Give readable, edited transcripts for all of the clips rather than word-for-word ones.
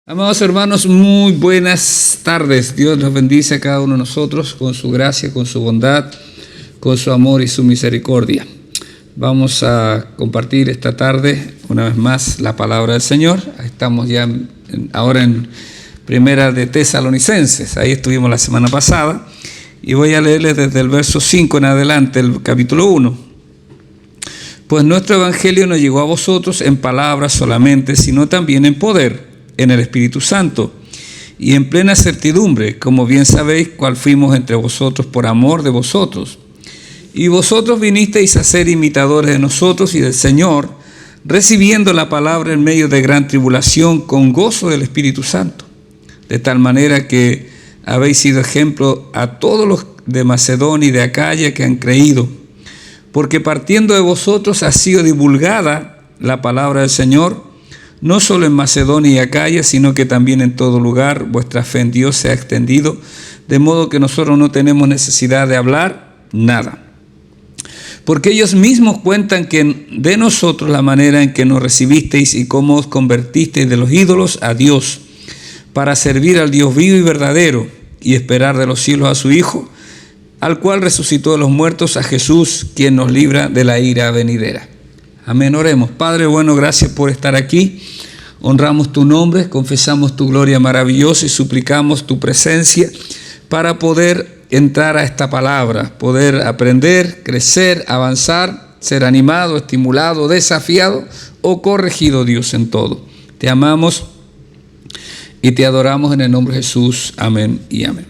Amados hermanos, muy buenas tardes. Dios los bendice a cada uno de nosotros con su gracia, con su bondad, con su amor y su misericordia. Vamos a compartir esta tarde una vez más la palabra del Señor. Estamos ya ahora en Primera de Tesalonicenses. Ahí estuvimos la semana pasada y voy a leerles desde el verso 5 en adelante, el capítulo 1. Pues nuestro evangelio no llegó a vosotros en palabras solamente, sino también en poder, en el Espíritu Santo y en plena certidumbre, como bien sabéis, cuál fuimos entre vosotros por amor de vosotros. Y vosotros vinisteis a ser imitadores de nosotros y del Señor, recibiendo la palabra en medio de gran tribulación con gozo del Espíritu Santo, de tal manera que habéis sido ejemplo a todos los de Macedonia y de Acaya que han creído, porque partiendo de vosotros ha sido divulgada la palabra del Señor, no solo en Macedonia y Acaya, sino que también en todo lugar vuestra fe en Dios se ha extendido, de modo que nosotros no tenemos necesidad de hablar nada. Porque ellos mismos cuentan que de nosotros la manera en que nos recibisteis y cómo os convertisteis de los ídolos a Dios, para servir al Dios vivo y verdadero y esperar de los cielos a su Hijo, al cual resucitó de los muertos, a Jesús, quien nos libra de la ira venidera. Amén, oremos. Padre bueno, gracias por estar aquí. Honramos tu nombre, confesamos tu gloria maravillosa y suplicamos tu presencia para poder entrar a esta palabra, poder aprender, crecer, avanzar, ser animado, estimulado, desafiado o corregido, Dios, en todo. Te amamos y te adoramos en el nombre de Jesús. Amén y amén.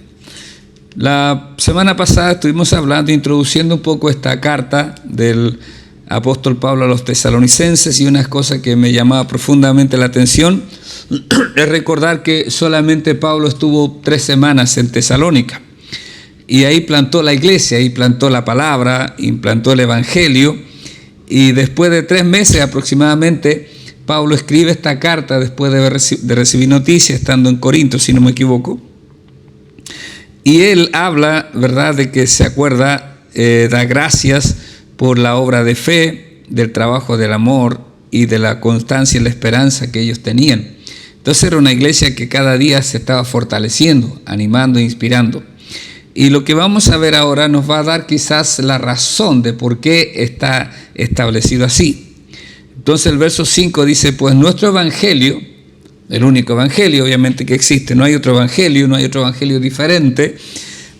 La semana pasada estuvimos hablando, introduciendo un poco esta carta del apóstol Pablo a los tesalonicenses, y una cosa que me llamaba profundamente la atención es recordar que solamente Pablo estuvo 3 semanas en Tesalónica y ahí plantó la iglesia, ahí plantó la palabra, implantó el evangelio, y después de 3 meses aproximadamente Pablo escribe esta carta después de recibir noticias estando en Corinto, si no me equivoco, y él habla, ¿verdad?, de que se acuerda, da gracias por la obra de fe, del trabajo del amor y de la constancia y la esperanza que ellos tenían. Entonces era una iglesia que cada día se estaba fortaleciendo, animando e inspirando. Y lo que vamos a ver ahora nos va a dar quizás la razón de por qué está establecido así. Entonces el verso 5 dice, pues nuestro evangelio, el único evangelio obviamente que existe, no hay otro evangelio diferente,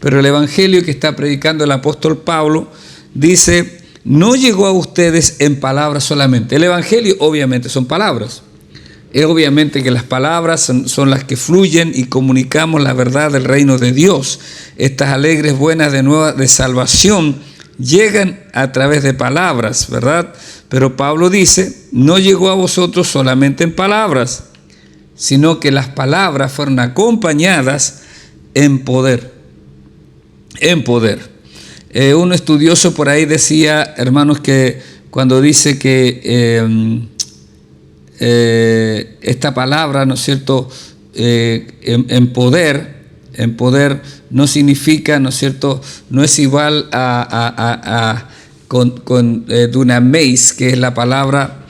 pero el evangelio que está predicando el apóstol Pablo dice, no llegó a ustedes en palabras solamente. El evangelio obviamente son palabras. Es obviamente que las palabras son las que fluyen y comunicamos la verdad del reino de Dios. Estas alegres buenas de salvación llegan a través de palabras, ¿verdad? Pero Pablo dice, no llegó a vosotros solamente en palabras, sino que las palabras fueron acompañadas en poder. En poder. Un estudioso por ahí decía, hermanos, que cuando dice que esta palabra, ¿no es cierto?, en poder no significa, ¿no es cierto?, no es igual con dunamis, que es la palabra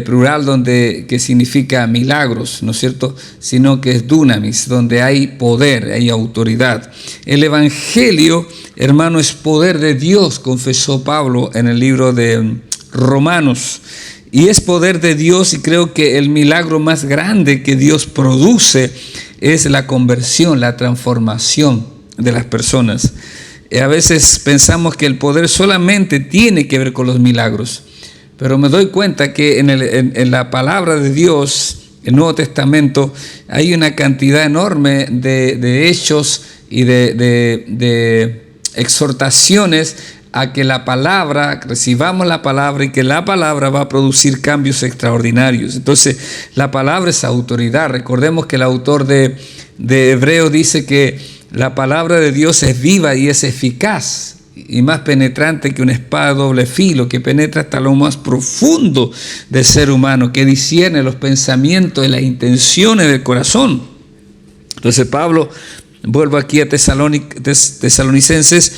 plural que significa milagros, ¿no es cierto?, sino que es dunamis, donde hay poder, hay autoridad. El evangelio, hermano, es poder de Dios, confesó Pablo en el libro de Romanos, y es poder de Dios, y creo que el milagro más grande que Dios produce es la conversión, la transformación de las personas. A veces pensamos que el poder solamente tiene que ver con los milagros, pero me doy cuenta que en la palabra de Dios, el Nuevo Testamento, hay una cantidad enorme de hechos y de exhortaciones a que la palabra, recibamos la palabra, y que la palabra va a producir cambios extraordinarios. Entonces, la palabra es autoridad. Recordemos que el autor de Hebreos dice que la palabra de Dios es viva y es eficaz, y más penetrante que una espada de doble filo, que penetra hasta lo más profundo del ser humano, que discierne los pensamientos y las intenciones del corazón. Entonces Pablo, vuelvo aquí a Tesalonicenses,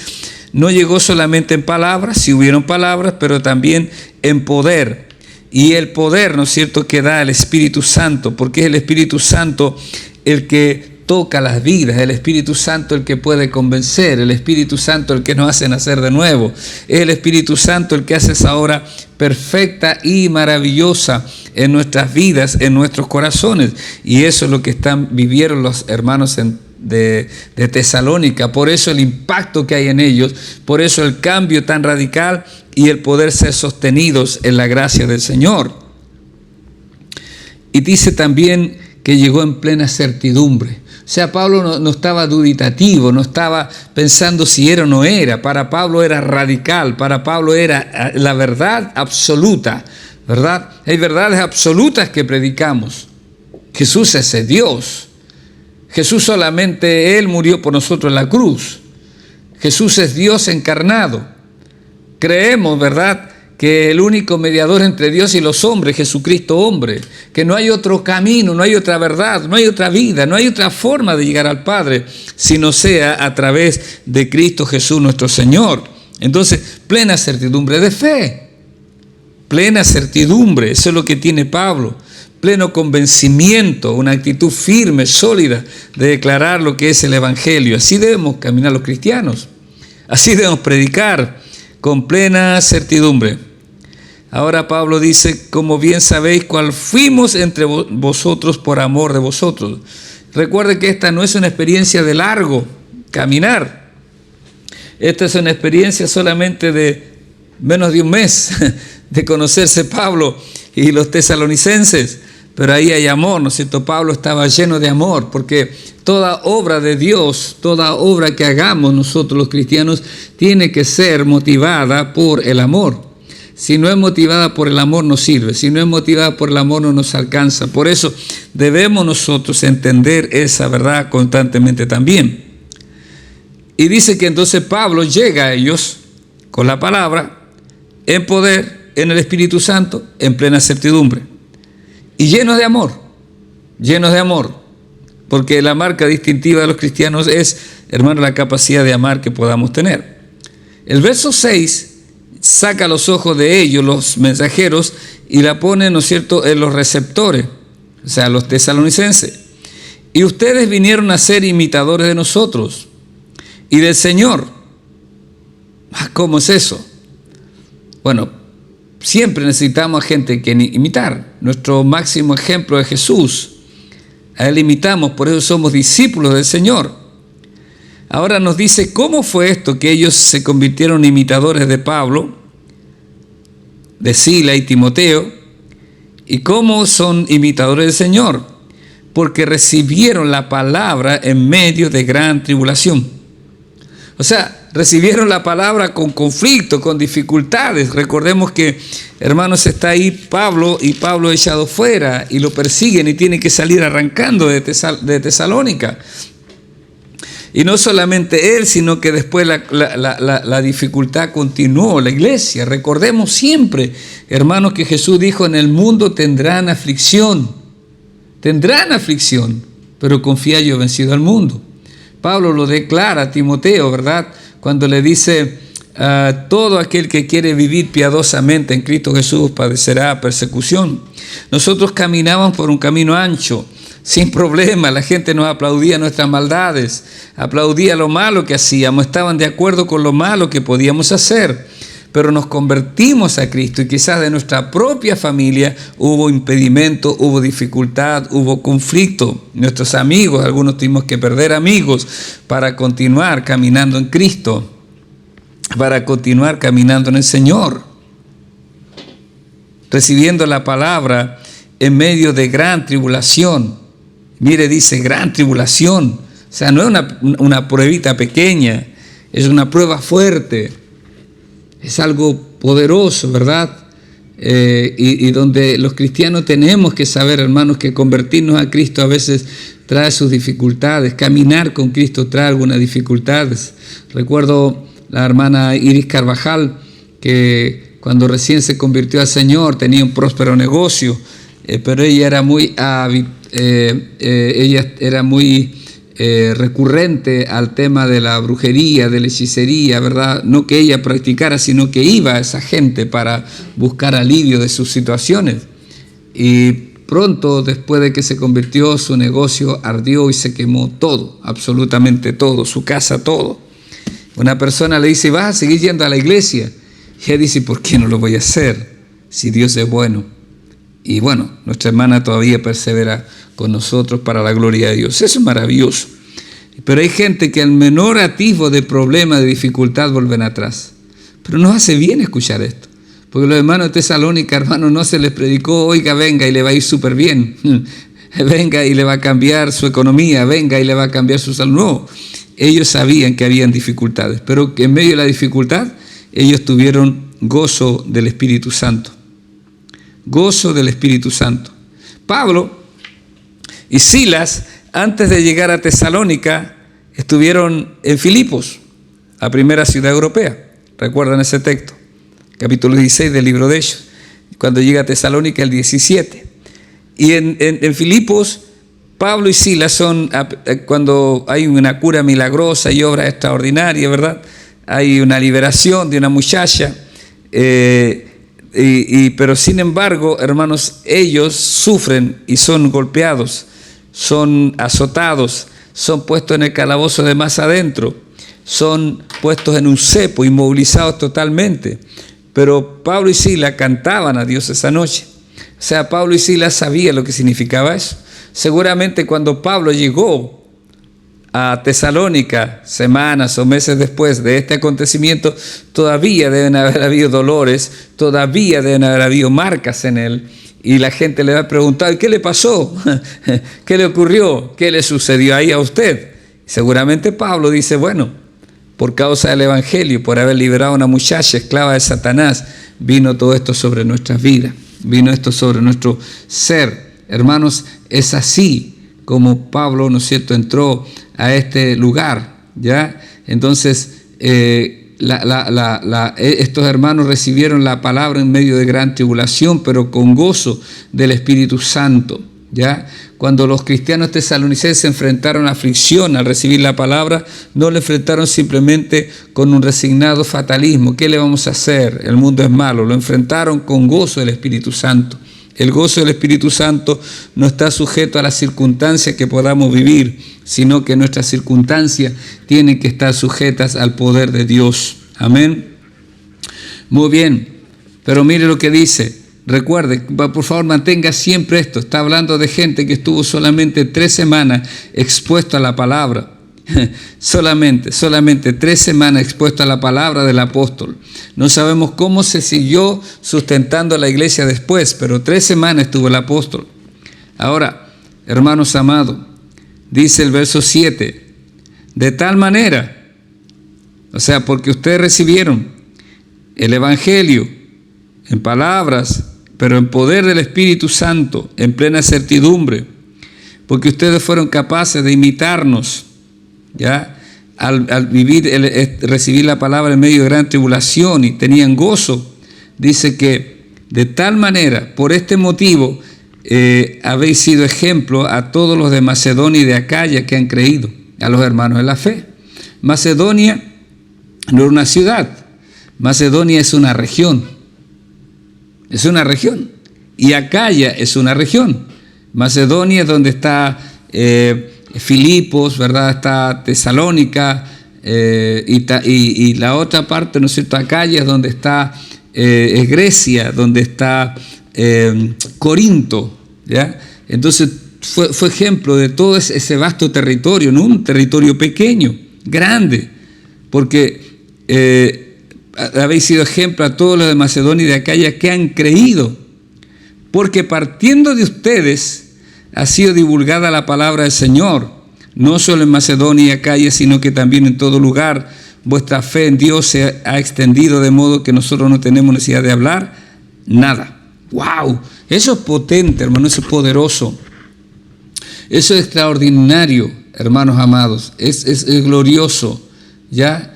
no llegó solamente en palabras, sí hubieron palabras, pero también en poder. y el poder, ¿no es cierto?, que da el Espíritu Santo, porque es el Espíritu Santo el que toca las vidas, el Espíritu Santo el que puede convencer, el Espíritu Santo el que nos hace nacer de nuevo, es el Espíritu Santo el que hace esa obra perfecta y maravillosa en nuestras vidas, en nuestros corazones, y eso es lo que vivieron los hermanos de Tesalónica. Por eso el impacto que hay en ellos, por eso el cambio tan radical y el poder ser sostenidos en la gracia del Señor. Y dice también que llegó en plena certidumbre. O sea, Pablo no estaba duditativo, no estaba pensando si era o no era. Para Pablo era radical, para Pablo era la verdad absoluta, ¿verdad? Hay verdades absolutas que predicamos. Jesús es Dios. Jesús solamente Él murió por nosotros en la cruz. Jesús es Dios encarnado. Creemos, ¿verdad?, que el único mediador entre Dios y los hombres, Jesucristo hombre, que no hay otro camino, no hay otra verdad, no hay otra vida, no hay otra forma de llegar al Padre, sino sea a través de Cristo Jesús nuestro Señor. Entonces, plena certidumbre de fe, plena certidumbre, eso es lo que tiene Pablo, pleno convencimiento, una actitud firme, sólida de declarar lo que es el Evangelio. Así debemos caminar los cristianos, así debemos predicar, con plena certidumbre. Ahora Pablo dice, como bien sabéis, cuál fuimos entre vosotros por amor de vosotros. Recuerde que esta no es una experiencia de largo caminar. Esta es una experiencia solamente de menos de un mes de conocerse Pablo y los tesalonicenses. Pero ahí hay amor, ¿no es cierto? Pablo estaba lleno de amor, porque toda obra de Dios, toda obra que hagamos nosotros los cristianos, tiene que ser motivada por el amor. Si no es motivada por el amor, no sirve. Si no es motivada por el amor, no nos alcanza. Por eso debemos nosotros entender esa verdad constantemente también. Y dice que entonces Pablo llega a ellos con la palabra, en poder, en el Espíritu Santo, en plena certidumbre. Y llenos de amor, porque la marca distintiva de los cristianos es, hermano, la capacidad de amar que podamos tener. El verso 6 saca los ojos de ellos, los mensajeros, y la pone, ¿no es cierto?, en los receptores, o sea, los tesalonicenses. Y ustedes vinieron a ser imitadores de nosotros y del Señor. ¿Cómo es eso? Bueno, siempre necesitamos a gente que imitar. Nuestro máximo ejemplo es Jesús. A Él imitamos, por eso somos discípulos del Señor. Ahora nos dice cómo fue esto que ellos se convirtieron en imitadores de Pablo, de Sila y Timoteo, y cómo son imitadores del Señor, porque recibieron la palabra en medio de gran tribulación. O sea, recibieron la palabra con conflicto, con dificultades. Recordemos que, hermanos, está ahí Pablo, y Pablo echado fuera, y lo persiguen y tiene que salir arrancando de Tesalónica. Y no solamente él, sino que después la dificultad continuó, la iglesia. Recordemos siempre, hermanos, que Jesús dijo, en el mundo tendrán aflicción, pero confía, yo he vencido al mundo. Pablo lo declara a Timoteo, ¿verdad?, cuando le dice, todo aquel que quiere vivir piadosamente en Cristo Jesús padecerá persecución. Nosotros caminábamos por un camino ancho, sin problema. La gente nos aplaudía nuestras maldades, aplaudía lo malo que hacíamos, estaban de acuerdo con lo malo que podíamos hacer. Pero nos convertimos a Cristo y quizás de nuestra propia familia hubo impedimento, hubo dificultad, hubo conflicto. Nuestros amigos, algunos tuvimos que perder amigos para continuar caminando en Cristo, para continuar caminando en el Señor, recibiendo la palabra en medio de gran tribulación. Mire, dice gran tribulación, o sea, no es una pruebita pequeña, es una prueba fuerte. Es algo poderoso, ¿verdad? Y donde los cristianos tenemos que saber, hermanos, que convertirnos a Cristo a veces trae sus dificultades. Caminar con Cristo trae algunas dificultades. Recuerdo la hermana Iris Carvajal, que cuando recién se convirtió al Señor tenía un próspero negocio, pero ella era muy recurrente al tema de la brujería, de la hechicería, ¿verdad? No que ella practicara, sino que iba a esa gente para buscar alivio de sus situaciones. Y pronto, después de que se convirtió, su negocio ardió y se quemó todo, absolutamente todo, su casa, todo. Una persona le dice, ¿vas a seguir yendo a la iglesia? Y ella dice, ¿por qué no lo voy a hacer si Dios es bueno? Y bueno, nuestra hermana todavía persevera con nosotros para la gloria de Dios. Eso es maravilloso. Pero hay gente que al menor atisbo de problema, de dificultad, vuelven atrás. Pero nos hace bien escuchar esto. Porque los hermanos de Tesalónica, hermanos, no se les predicó, oiga, venga y le va a ir súper bien. Venga y le va a cambiar su economía, venga y le va a cambiar su salud. No, ellos sabían que habían dificultades, pero que en medio de la dificultad, ellos tuvieron gozo del Espíritu Santo. Gozo del Espíritu Santo. Pablo y Silas, antes de llegar a Tesalónica, estuvieron en Filipos, la primera ciudad europea. ¿Recuerdan ese texto? Capítulo 16 del libro de Hechos. Cuando llega a Tesalónica, el 17. Y en Filipos, Pablo y Silas son, cuando hay una cura milagrosa y obra extraordinaria, ¿verdad? Hay una liberación de una muchacha, pero sin embargo, hermanos, ellos sufren y son golpeados, son azotados, son puestos en el calabozo de más adentro, son puestos en un cepo, inmovilizados totalmente. Pero Pablo y Silas cantaban a Dios esa noche. O sea, Pablo y Silas sabían lo que significaba eso. Seguramente cuando Pablo llegó a Tesalónica, semanas o meses después de este acontecimiento, todavía deben haber habido dolores, todavía deben haber habido marcas en él. Y la gente le va a preguntar, ¿qué le pasó? ¿Qué le ocurrió? ¿Qué le sucedió ahí a usted? Seguramente Pablo dice, bueno, por causa del Evangelio, por haber liberado a una muchacha esclava de Satanás, vino todo esto sobre nuestras vidas, vino esto sobre nuestro ser. Hermanos, es así como Pablo, ¿no es cierto?, entró a este lugar, ¿ya? Entonces, estos hermanos recibieron la palabra en medio de gran tribulación, pero con gozo del Espíritu Santo, ¿ya? Cuando los cristianos tesalonicenses se enfrentaron a aflicción al recibir la palabra, no le enfrentaron simplemente con un resignado fatalismo. ¿Qué le vamos a hacer? El mundo es malo. Lo enfrentaron con gozo del Espíritu Santo. El gozo del Espíritu Santo no está sujeto a las circunstancias que podamos vivir, sino que nuestras circunstancias tienen que estar sujetas al poder de Dios. Amén. Muy bien, pero mire lo que dice. Recuerde, por favor, mantenga siempre esto. Está hablando de gente que estuvo solamente 3 semanas expuesto a la palabra. Solamente 3 semanas expuesto a la palabra del apóstol. No sabemos cómo se siguió sustentando la iglesia después, pero 3 semanas estuvo el apóstol. Ahora, hermanos amados, dice el verso 7, de tal manera, o sea, porque ustedes recibieron el Evangelio en palabras, pero en poder del Espíritu Santo, en plena certidumbre, porque ustedes fueron capaces de imitarnos, ¿ya? Al recibir la palabra en medio de gran tribulación y tenían gozo. Dice que de tal manera, por este motivo, habéis sido ejemplo a todos los de Macedonia y de Acaya que han creído, a los hermanos de la fe. Macedonia no es una ciudad, Macedonia es una región. Es una región. Y Acaya es una región. Macedonia es donde está Filipos, ¿verdad? Está Tesalónica, y la otra parte, ¿no es cierto?, Acaya es donde está es Grecia, donde está Corinto, ¿ya? Entonces fue ejemplo de todo ese vasto territorio, no un territorio pequeño, grande, porque habéis sido ejemplo a todos los de Macedonia y de Acaya que han creído, porque partiendo de ustedes ha sido divulgada la palabra del Señor, no solo en Macedonia y Acaya, sino que también en todo lugar. Vuestra fe en Dios se ha extendido de modo que nosotros no tenemos necesidad de hablar nada. ¡Wow! Eso es potente, hermano, eso es poderoso. Eso es extraordinario, hermanos amados. Es glorioso, ¿ya?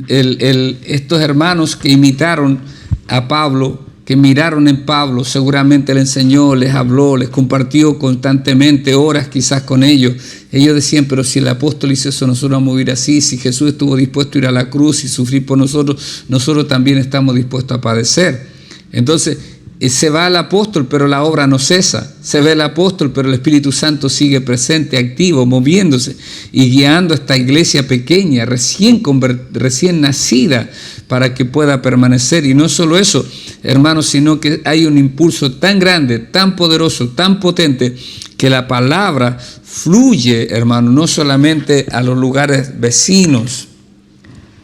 Estos hermanos que imitaron a Pablo que miraron en Pablo, seguramente le enseñó, les habló, les compartió constantemente, horas quizás con ellos. Ellos decían, pero si el apóstol hizo eso, nosotros vamos a vivir así. Si Jesús estuvo dispuesto a ir a la cruz y sufrir por nosotros, nosotros también estamos dispuestos a padecer. Entonces, se va el apóstol, pero la obra no cesa. Se ve el apóstol, pero el Espíritu Santo sigue presente, activo, moviéndose y guiando a esta iglesia pequeña, recién nacida, para que pueda permanecer. Y no solo eso, hermanos, sino que hay un impulso tan grande, tan poderoso, tan potente, que la palabra fluye, hermano, no solamente a los lugares vecinos,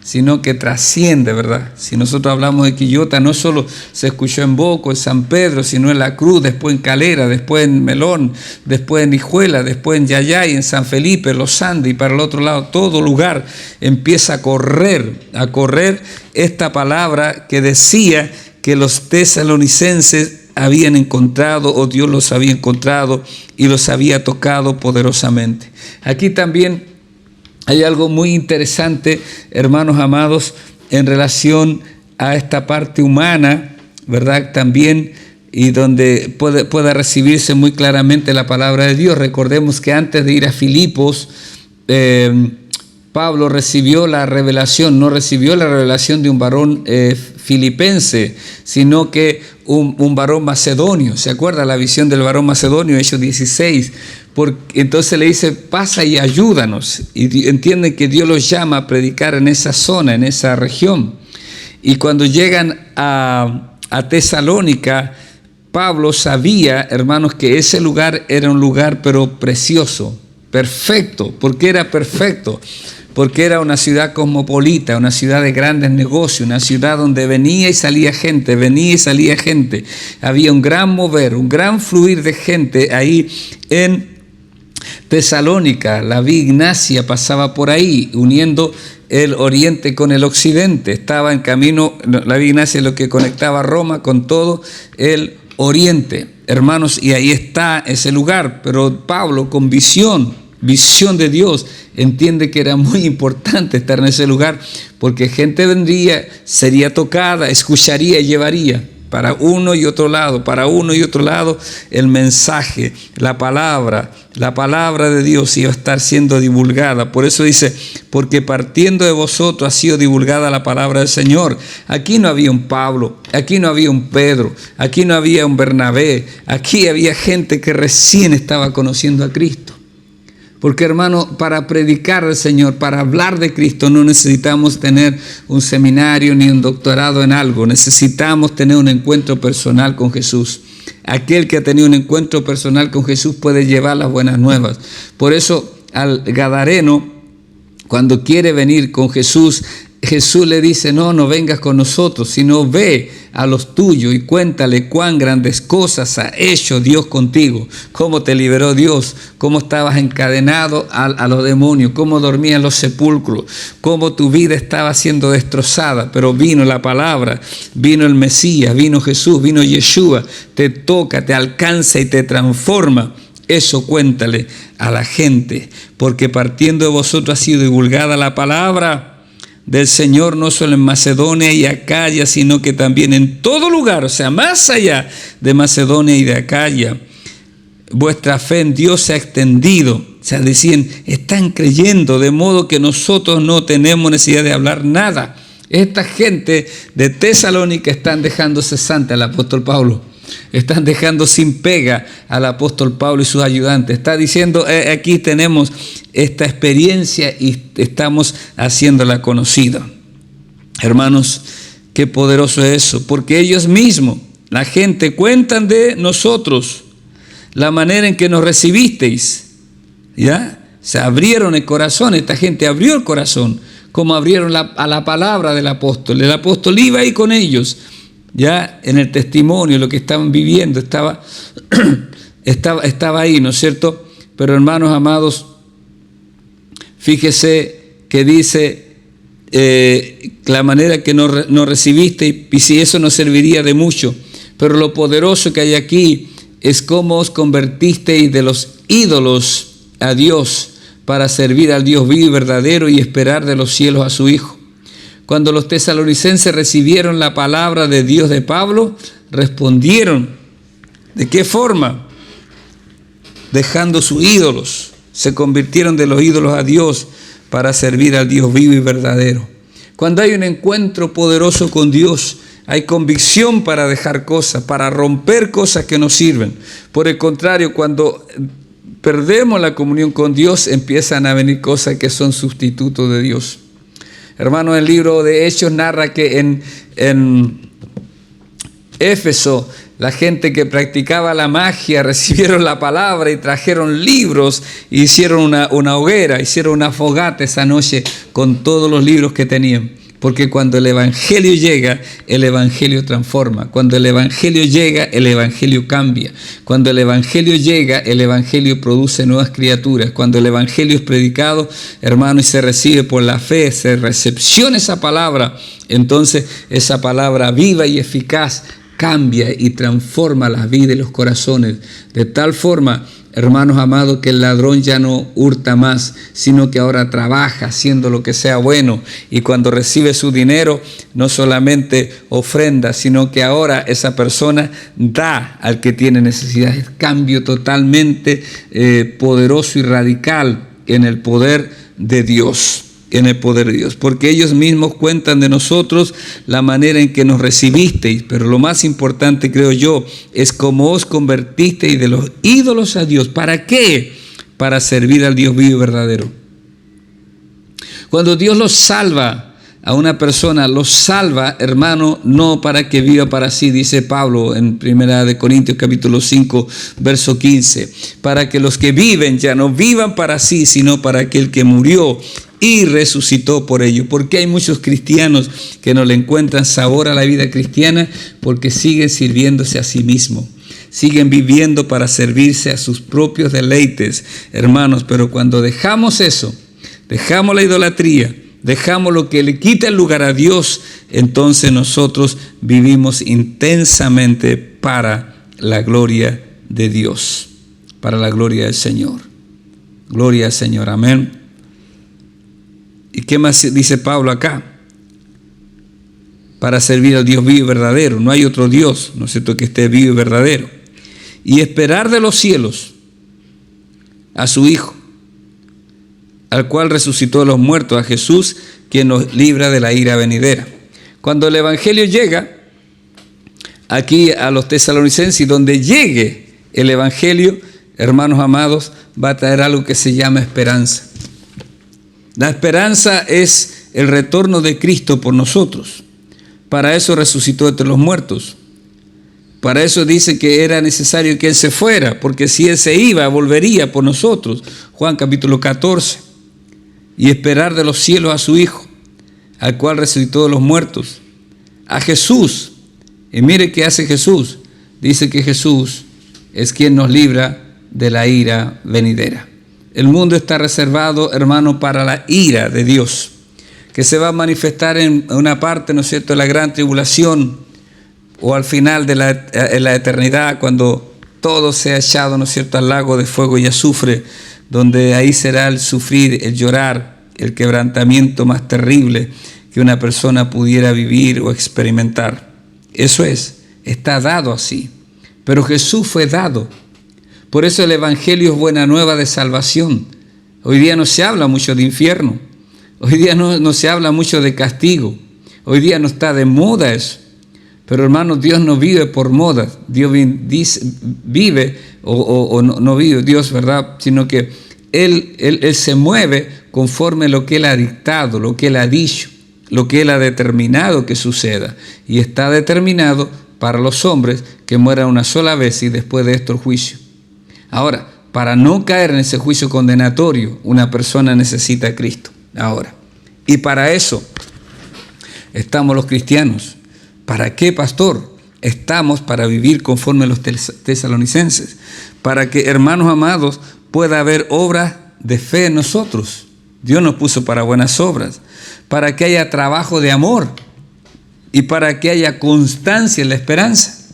sino que trasciende, ¿verdad? Si nosotros hablamos de Quillota, no solo se escuchó en Boco, en San Pedro, sino en La Cruz, después en Calera, después en Melón, después en Hijuela, después en Yayay, en San Felipe, Los Andes, y para el otro lado, todo lugar empieza a correr esta palabra que decía que los tesalonicenses habían encontrado, o Dios los había encontrado y los había tocado poderosamente. Aquí también hay algo muy interesante, hermanos amados, en relación a esta parte humana, ¿verdad? También, y donde pueda recibirse muy claramente la palabra de Dios. Recordemos que antes de ir a Filipos, Pablo recibió la revelación, no recibió la revelación de un varón filipense, sino que un varón macedonio. ¿Se acuerda la visión del varón macedonio? Hechos 16. Entonces le dice, pasa y ayúdanos. Y entienden que Dios los llama a predicar en esa zona, en esa región. Y cuando llegan a Tesalónica, Pablo sabía, hermanos, que ese lugar era un lugar pero precioso, perfecto. ¿Por qué era perfecto? Porque era una ciudad cosmopolita, una ciudad de grandes negocios, una ciudad donde venía y salía gente, Había un gran mover, un gran fluir de gente ahí en Tesalónica. La Vía Ignacia pasaba por ahí, uniendo el oriente con el occidente. Estaba en camino, la Vía Ignacia es lo que conectaba Roma con todo el oriente, hermanos, y ahí está ese lugar. Pero Pablo, con visión de Dios, entiende que era muy importante estar en ese lugar, porque gente vendría, sería tocada, escucharía y llevaría para uno y otro lado el mensaje, la palabra de Dios iba a estar siendo divulgada. Por eso dice, porque partiendo de vosotros ha sido divulgada la palabra del Señor. Aquí no había un Pablo, aquí no había un Pedro, aquí no había un Bernabé, aquí había gente que recién estaba conociendo a Cristo. Porque, hermano, para predicar al Señor, para hablar de Cristo, no necesitamos tener un seminario ni un doctorado en algo. Necesitamos tener un encuentro personal con Jesús. Aquel que ha tenido un encuentro personal con Jesús puede llevar las buenas nuevas. Por eso, al gadareno, cuando quiere venir con Jesús, Jesús le dice, no vengas con nosotros, sino ve a los tuyos y cuéntale cuán grandes cosas ha hecho Dios contigo, cómo te liberó Dios, cómo estabas encadenado a los demonios, cómo dormías en los sepulcros, cómo tu vida estaba siendo destrozada, pero vino la palabra, vino el Mesías, vino Jesús, vino Yeshua, te toca, te alcanza y te transforma. Eso cuéntale a la gente, porque partiendo de vosotros ha sido divulgada la palabra del Señor, no solo en Macedonia y Acaya, sino que también en todo lugar, o sea, más allá de Macedonia y de Acaya. Vuestra fe en Dios se ha extendido, o sea, decían, están creyendo, de modo que nosotros no tenemos necesidad de hablar nada. Esta gente de Tesalónica están dejando cesante al apóstol Pablo. Están dejando sin pega al apóstol Pablo y sus ayudantes. Está diciendo, aquí tenemos esta experiencia y estamos haciéndola conocida. Hermanos, qué poderoso es eso, porque ellos mismos, la gente, cuentan de nosotros, la manera en que nos recibisteis. ¿Ya? Se abrieron el corazón, esta gente abrió el corazón, como abrieron a la palabra del apóstol. El apóstol iba ahí con ellos. Ya en el testimonio, lo que estaban viviendo, estaba ahí, ¿no es cierto? Pero hermanos amados, fíjese que dice la manera que nos recibiste, y si eso nos serviría de mucho, pero lo poderoso que hay aquí es cómo os convertisteis de los ídolos a Dios para servir al Dios vivo y verdadero y esperar de los cielos a su Hijo. Cuando los tesalonicenses recibieron la palabra de Dios de Pablo, respondieron. ¿De qué forma? Dejando sus ídolos. Se convirtieron de los ídolos a Dios para servir al Dios vivo y verdadero. Cuando hay un encuentro poderoso con Dios, hay convicción para dejar cosas, para romper cosas que no sirven. Por el contrario, cuando perdemos la comunión con Dios, empiezan a venir cosas que son sustitutos de Dios. Hermano, el libro de Hechos narra que en Éfeso, la gente que practicaba la magia recibieron la palabra y trajeron libros, e hicieron una hoguera, hicieron una fogata esa noche con todos los libros que tenían. Porque cuando el Evangelio llega, el Evangelio transforma. Cuando el Evangelio llega, el Evangelio cambia. Cuando el Evangelio llega, el Evangelio produce nuevas criaturas. Cuando el Evangelio es predicado, hermano, y se recibe por la fe, se recepciona esa palabra, entonces esa palabra viva y eficaz cambia y transforma las vidas y los corazones. De tal forma, hermanos amados, que el ladrón ya no hurta más, sino que ahora trabaja haciendo lo que sea bueno. Y cuando recibe su dinero, no solamente ofrenda, sino que ahora esa persona da al que tiene necesidad. Es cambio totalmente poderoso y radical en el poder de Dios. En el poder de Dios, porque ellos mismos cuentan de nosotros la manera en que nos recibisteis, pero lo más importante, creo yo, es cómo os convertisteis de los ídolos a Dios. ¿Para qué? Para servir al Dios vivo y verdadero. Cuando Dios los salva a una persona, los salva, hermano, no para que viva para sí, dice Pablo en 1 Corintios capítulo 5, verso 15, para que los que viven ya no vivan para sí, sino para aquel que murió y resucitó por ello. Porque hay muchos cristianos que no le encuentran sabor a la vida cristiana porque siguen sirviéndose a sí mismos. Siguen viviendo para servirse a sus propios deleites, hermanos. Pero cuando dejamos eso, dejamos la idolatría, dejamos lo que le quita el lugar a Dios, entonces nosotros vivimos intensamente para la gloria de Dios, para la gloria del Señor. Gloria al Señor, amén. ¿Y qué más dice Pablo acá? Para servir al Dios vivo y verdadero. No hay otro Dios, ¿no es cierto?, que esté vivo y verdadero. Y esperar de los cielos a su Hijo, al cual resucitó de los muertos, a Jesús, quien nos libra de la ira venidera. Cuando el Evangelio llega aquí a los tesalonicenses, donde llegue el Evangelio, hermanos amados, va a traer algo que se llama esperanza. La esperanza es el retorno de Cristo por nosotros. Para eso resucitó entre los muertos. Para eso dice que era necesario que Él se fuera, porque si Él se iba, volvería por nosotros. Juan capítulo 14. Y esperar de los cielos a su Hijo, al cual resucitó de los muertos, a Jesús. Y mire qué hace Jesús. Dice que Jesús es quien nos libra de la ira venidera. El mundo está reservado, hermano, para la ira de Dios, que se va a manifestar en una parte, ¿no es cierto?, de la gran tribulación, o al final de la eternidad, cuando todo sea echado, ¿no es cierto?, al lago de fuego y azufre, donde ahí será el sufrir, el llorar, el quebrantamiento más terrible que una persona pudiera vivir o experimentar. Eso está dado así. Pero Jesús fue dado. Por eso el Evangelio es buena nueva de salvación. Hoy día no se habla mucho de infierno. Hoy día no se habla mucho de castigo. Hoy día no está de moda eso. Pero hermanos, Dios no vive por moda. Dios vive o no vive Dios, ¿verdad? Sino que Él se mueve conforme lo que Él ha dictado, lo que Él ha dicho, lo que Él ha determinado que suceda. Y está determinado para los hombres que mueran una sola vez y después de esto el juicio. Ahora, para no caer en ese juicio condenatorio, una persona necesita a Cristo. Ahora, y para eso estamos los cristianos. ¿Para qué, pastor? Estamos para vivir conforme a los tesalonicenses, para que, hermanos amados, pueda haber obras de fe en nosotros. Dios nos puso para buenas obras, para que haya trabajo de amor y para que haya constancia en la esperanza.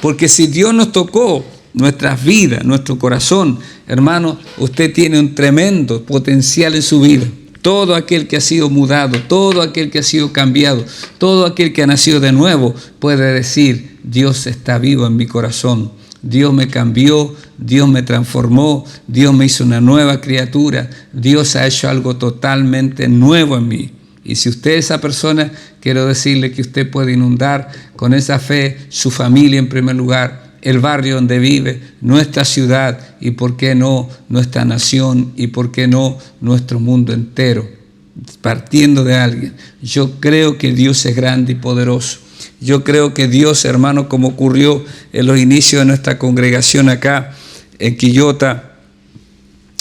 Porque si Dios nos tocó nuestras vidas, nuestro corazón, hermano, usted tiene un tremendo potencial en su vida. Todo aquel que ha sido mudado, todo aquel que ha sido cambiado, todo aquel que ha nacido de nuevo puede decir: Dios está vivo en mi corazón. Dios me cambió, Dios me transformó, Dios me hizo una nueva criatura, Dios ha hecho algo totalmente nuevo en mí. Y si usted es esa persona, quiero decirle que usted puede inundar con esa fe su familia en primer lugar, el barrio donde vive, nuestra ciudad y, ¿por qué no, nuestra nación? Y, ¿por qué no, nuestro mundo entero? Partiendo de alguien. Yo creo que Dios es grande y poderoso. Yo creo que Dios, hermano, como ocurrió en los inicios de nuestra congregación acá en Quillota,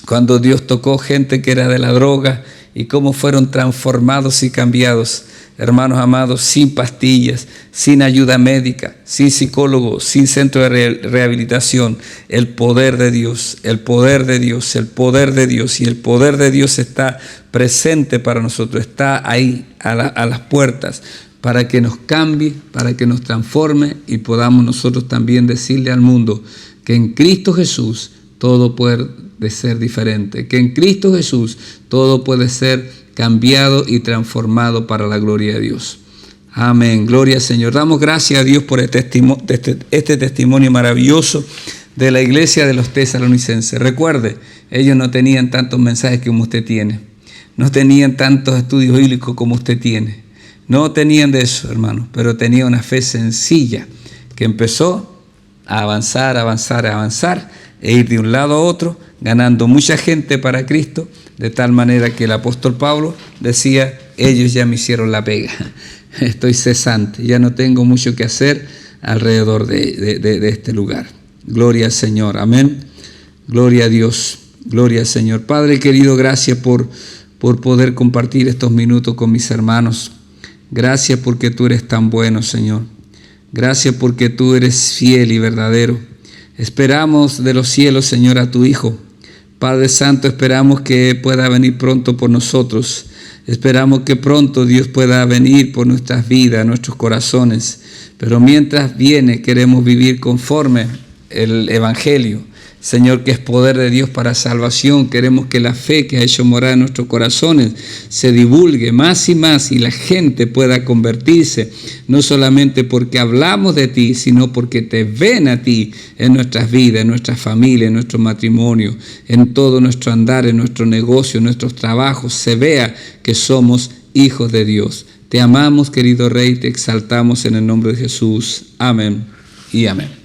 cuando Dios tocó gente que era de la droga y cómo fueron transformados y cambiados, hermanos amados, sin pastillas, sin ayuda médica, sin psicólogo, sin centro de rehabilitación. El poder de Dios, el poder de Dios, el poder de Dios, y el poder de Dios está presente para nosotros, está ahí a las puertas, para que nos cambie, para que nos transforme y podamos nosotros también decirle al mundo que en Cristo Jesús todo puede ser diferente, que en Cristo Jesús todo puede ser cambiado y transformado para la gloria de Dios. Amén, gloria al Señor. Damos gracias a Dios por este testimonio maravilloso de la iglesia de los tesalonicenses. Recuerde, ellos no tenían tantos mensajes como usted tiene, no tenían tantos estudios bíblicos como usted tiene. No tenían de eso, hermano, pero tenía una fe sencilla que empezó a avanzar, e ir de un lado a otro, ganando mucha gente para Cristo, de tal manera que el apóstol Pablo decía: ellos ya me hicieron la pega, estoy cesante, ya no tengo mucho que hacer alrededor de este lugar. Gloria al Señor, amén, gloria a Dios, gloria al Señor. Padre querido, gracias por poder compartir estos minutos con mis hermanos. Gracias porque tú eres tan bueno, Señor. Gracias porque tú eres fiel y verdadero. Esperamos de los cielos, Señor, a tu Hijo. Padre Santo, esperamos que pueda venir pronto por nosotros. Esperamos que pronto Dios pueda venir por nuestras vidas, nuestros corazones. Pero mientras viene, queremos vivir conforme el Evangelio, Señor, que es poder de Dios para salvación. Queremos que la fe que ha hecho morar en nuestros corazones se divulgue más y más y la gente pueda convertirse, no solamente porque hablamos de ti, sino porque te ven a ti en nuestras vidas, en nuestra familia, en nuestro matrimonio, en todo nuestro andar, en nuestro negocio, en nuestros trabajos, se vea que somos hijos de Dios. Te amamos, querido Rey, te exaltamos en el nombre de Jesús. Amén y amén.